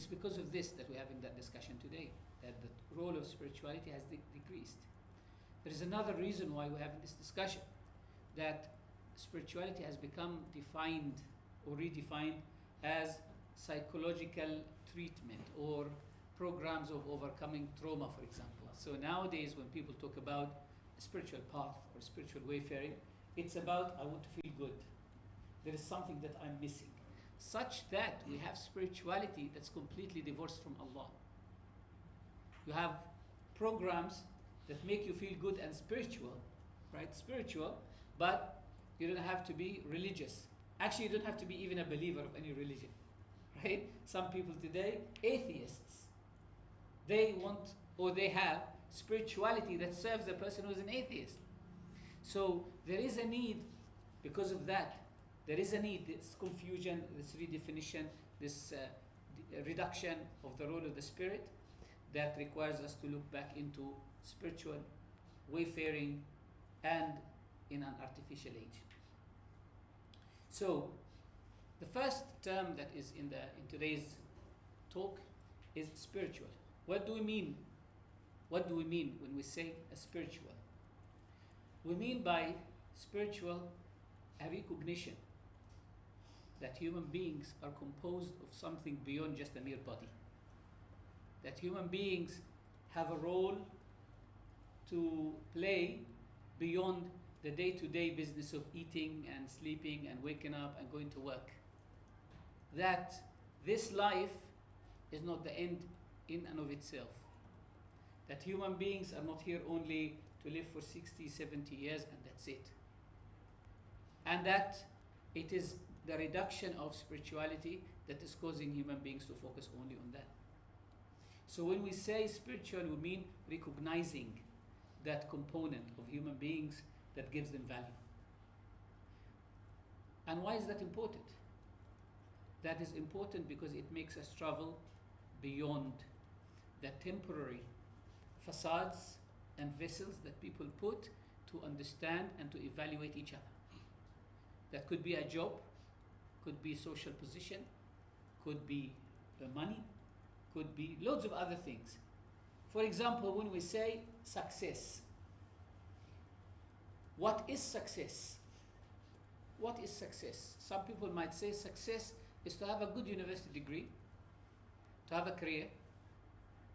It's because of this that we're having that discussion today, that the role of spirituality has decreased. There is another reason why we're having this discussion, that spirituality has become defined or redefined as psychological treatment or programs of overcoming trauma, for example. So nowadays, when people talk about a spiritual path or spiritual wayfaring, it's about, I want to feel good. There is something that I'm missing. Such that we have spirituality that's completely divorced from Allah. You have programs that make you feel good and spiritual, right? Spiritual, but you don't have to be religious. Actually, you don't have to be even a believer of any religion, right? Some people today, atheists, they want or they have spirituality that serves the person who's an atheist. So there is a need, because of that, there is a need, this confusion, this redefinition, this reduction of the role of the spirit that requires us to look back into spiritual wayfaring and in an artificial age. So the first term that is in today's talk is spiritual. What do we mean? What do we mean when we say a spiritual? We mean by spiritual a recognition that human beings are composed of something beyond just a mere body. That human beings have a role to play beyond the day-to-day business of eating and sleeping and waking up and going to work. That this life is not the end in and of itself. That human beings are not here only to live for 60, 70 years and that's it. And that it is the reduction of spirituality that is causing human beings to focus only on that. So when we say spiritual, we mean recognizing that component of human beings that gives them value. And why is that important? That is important because it makes us travel beyond the temporary facades and vessels that people put to understand and to evaluate each other. That could be a job, could be social position, could be money, could be loads of other things. For example, when we say success, what is success? What is success? Some people might say success is to have a good university degree, to have a career,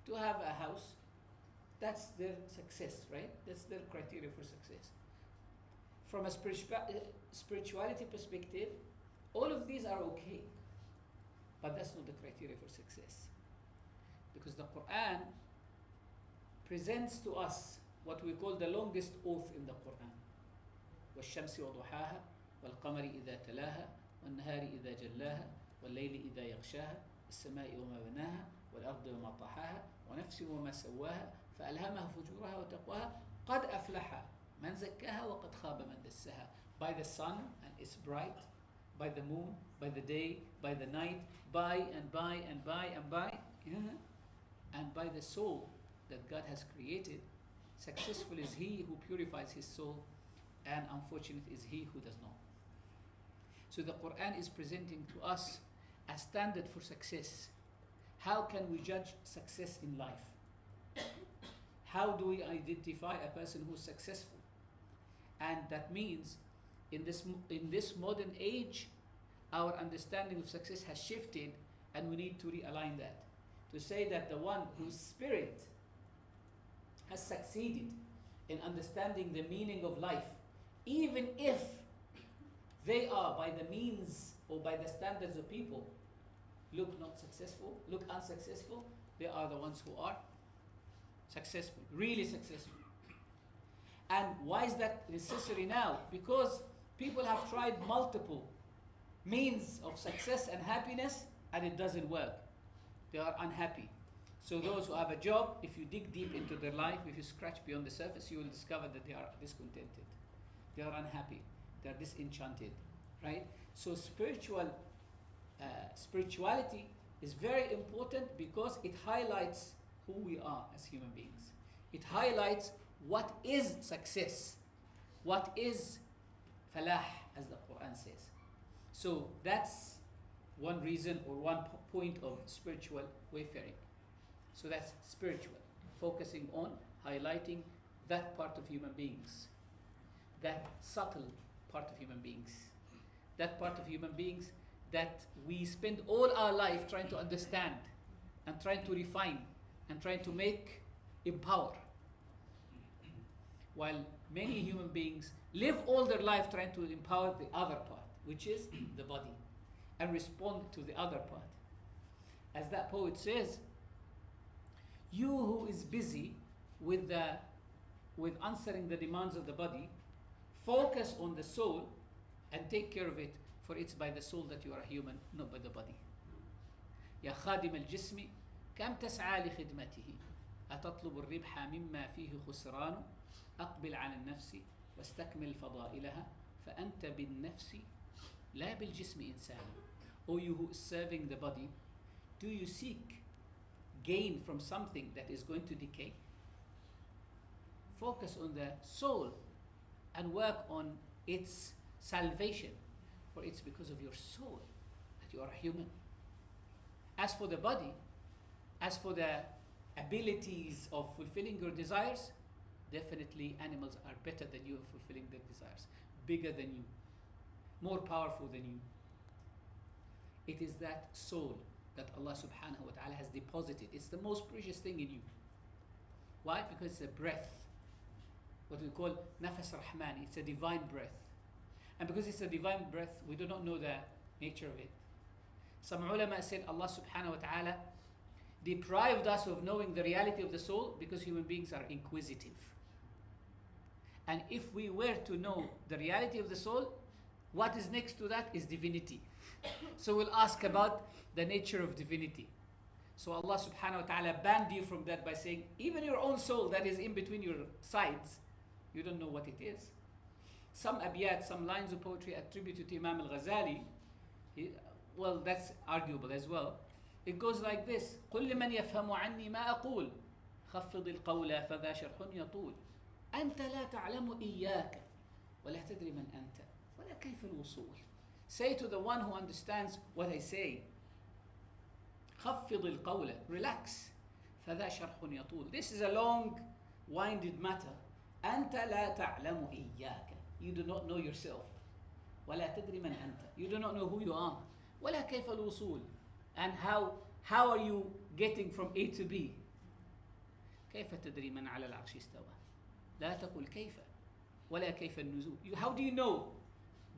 to have a house. That's their success, right? That's their criteria for success. From a spirituality perspective, all of these are okay, but that's not the criteria for success. Because the Quran presents to us what we call the longest oath in the Quran. وَالشَّمْسِ وَضُحَاهَا وَالْقَمَرِ إِذَا تَلَاهَا وَالنَّهَارِ إِذَا جَلَّاهَا وَاللَّيْلِ إِذَا يَغْشَاهَا السَّمَاءِ وَمَا بَنَاهَا وَالْأَرْضِ وَمَا طَحَاهَا وَنَفْسٍ وَمَا سَوَّاهَا فَأَلْهَمَهَا فُجُورَهَا وَتَقْوَاهَا قَدْ أَفْلَحَ مَنْ زَكَّاهَا وَقَدْ خَابَ مَنْ دَسَّاهَا. By the sun, and it's bright, by the moon, by the day, by the night, by and by and by and by, and by the soul that God has created. Successful is he who purifies his soul, and unfortunate is he who does not. So the Quran is presenting to us a standard for success. How can we judge success in life? How do we identify a person who's successful? And that means in this modern age, our understanding of success has shifted, and we need to realign that. To say that the one whose spirit has succeeded in understanding the meaning of life, even if they are, by the means or by the standards of people, look not successful, look unsuccessful, they are the ones who are successful, really successful. And why is that necessary now? Because people have tried multiple means of success and happiness, and it doesn't work. They are unhappy. So those who have a job, if you dig deep into their life, if you scratch beyond the surface, you will discover that they are discontented. They are unhappy. They are disenchanted, right? So spirituality is very important because it highlights who we are as human beings. It highlights what is success, what is falah, as the Quran says. So that's one reason or one point of spiritual wayfaring. So that's spiritual, focusing on highlighting that part of human beings, that subtle part of human beings, that part of human beings that we spend all our life trying to understand and trying to refine and trying to make empower. While many human beings live all their life trying to empower the other part, which is the body, and respond to the other part. As that poet says, you who is busy with answering the demands of the body, focus on the soul and take care of it, for it's by the soul that you are a human, not by the body. يا خادم الجسم كم تسعى لخدمته أتطلب الربح مما فيه خسران أقبل على النفس واستكمل فضائلها فأنت بالنفس لا بالجسم إنسان. O you who is serving the body, do you seek gain from something that is going to decay? Focus on the soul and work on its salvation, for it's because of your soul that you are a human. As for the body, as for the abilities of fulfilling your desires, definitely animals are better than you in fulfilling their desires, bigger than you, more powerful than you. It is that soul that Allah subhanahu wa ta'ala has deposited. It's the most precious thing in you. Why? Because it's a breath, what we call nafas rahmani. It's a divine breath. And because it's a divine breath, we do not know the nature of it. Some ulama said Allah subhanahu wa ta'ala deprived us of knowing the reality of the soul because human beings are inquisitive. And if we were to know the reality of the soul, what is next to that is divinity. So we'll ask about the nature of divinity. So Allah subhanahu wa ta'ala banned you from that by saying, even your own soul that is in between your sides, you don't know what it is. Some abiyat, some lines of poetry attributed to Imam al-Ghazali, well, that's arguable as well. It goes like this: قل لمن يفهم عني ما أقول خفض القول فذا شرح يطول أنت لا تعلم إياك ولا تدري من أنت ولا كيف الوصول. Say to the one who understands what I say, خفض القول, relax, فذا شرح يطول. This is a long, winded matter. أنت لا تعلم إياك. You do not know yourself. ولا تدري من أنت. You do not know who you are. ولا كيف الوصول. And how are you getting from A to B? كيف تدري من على العرش استوى لا تقل كيف ولا كيف النزول. How do you know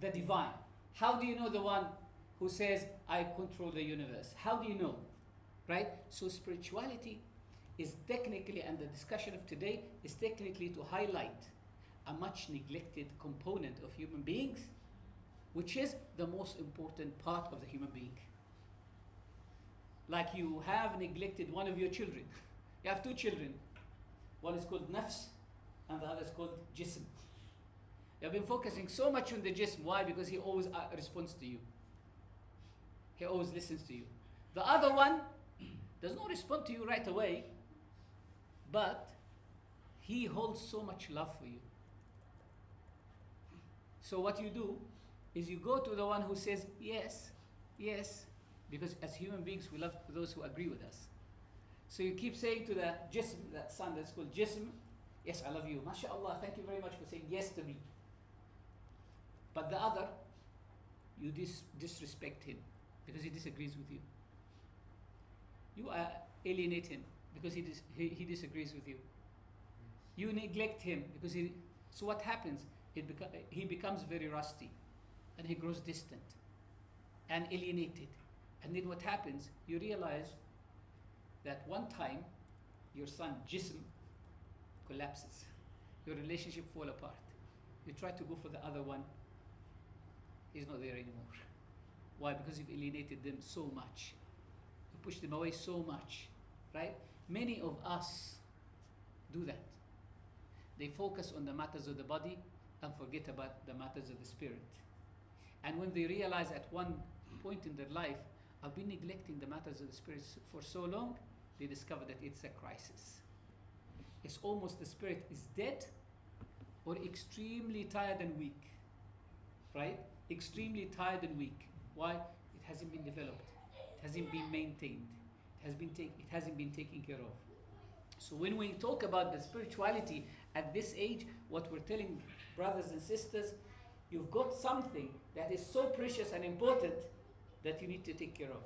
the divine? How do you know the one who says I control the universe? How do you know? Right? So spirituality is technically, and the discussion of today is technically to highlight a much neglected component of human beings, which is the most important part of the human being. Like you have neglected one of your children. You have two children. One is called nafs and the other is called jism. You have been focusing so much on the jism. Why? Because he always responds to you. He always listens to you. The other one does not respond to you right away, but he holds so much love for you. So what you do is you go to the one who says yes, yes, because as human beings we love those who agree with us. So you keep saying to the jism, that son that's called jism, yes, I love you, mashallah, thank you very much for saying yes to me. But the other, you disrespect him because he disagrees with you. You alienate him because he disagrees with you. You neglect him because so what happens? He becomes very rusty and he grows distant and alienated. And then what happens? You realize that one time your son jism collapses. Your relationship fall apart. You try to go for the other one. He's not there anymore. Why? Because you've alienated them so much. You push them away so much, right? Many of us do that. They focus on the matters of the body and forget about the matters of the spirit. And when they realize at one point in their life, I've been neglecting the matters of the spirit for so long, they discover that it's a crisis. It's almost the spirit is dead or extremely tired and weak, right? Extremely tired and weak. Why? it hasn't been developed, it hasn't been maintained, it hasn't been taken care of. So when we talk about the spirituality at this age, what we're telling brothers and sisters, you've got something that is so precious and important that you need to take care of.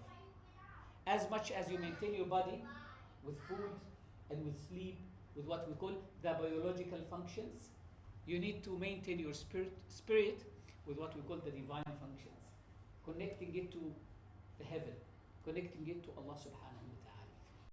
As much as you maintain your body with food and with sleep, with what we call the biological functions, you need to maintain your spirit with what we call the divine functions, connecting it to the heaven, connecting it to Allah subhanahu